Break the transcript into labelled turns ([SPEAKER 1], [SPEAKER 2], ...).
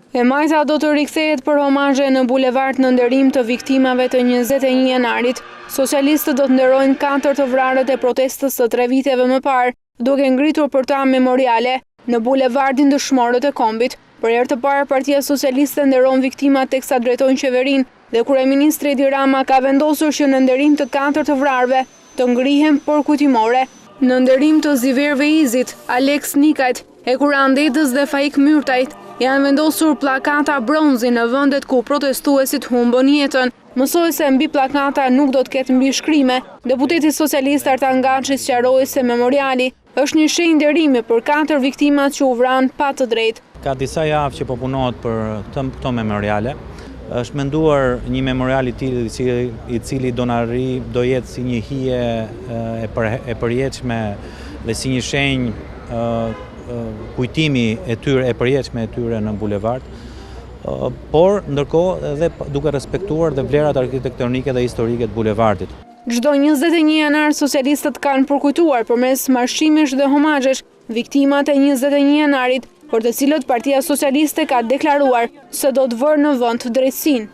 [SPEAKER 1] E majta do të rikthehet për homazhe në bulevard në nderim të viktimave të 21 janarit. Socialistët do të nderojnë 4 të vrarët e protestës së 3 viteve më parë, duke ngritur për ta memoriale në bulevardin Dëshmorët e Kombit. Për herë të parë, Partia Socialiste nderon viktimat teksa drejtojnë qeverinë dhe kryeministri Edi Rama ka vendosur që në nderim të 4 të vrarëve të ngrihen por kujtimore. Në nderim të Ziverve Izit, Alex Nikajt, Ekuran Dedës dhe Faik Myrtajt, janë vendosur plakata bronzi në vendet ku protestuesit humbën jetën. Mësoj se mbi plakata nuk do të ketë mbishkrime. Deputeti socialist Artan Gaçi sqaroi se memoriali është një shenjë nderimi për 4 viktimat që u vranë pa të drejtë.
[SPEAKER 2] Ka disa javë që po punohet për këto memoriale. Është menduar një memorial i cili do na do jetë si një hije e përjetshme dhe si një shenjë kujtimi e përjetshme e tyre në bulevard, por ndërkohë edhe duke respektuar dhe vlerat arkitektonike dhe historike të bulevardit.
[SPEAKER 1] Çdo 21 janar socialistët kanë përkujtuar përmes marshimesh dhe homazhesh viktimat e 21 janarit, për të cilët Partia Socialiste ka deklaruar se do të vërë në vend drejtësinë.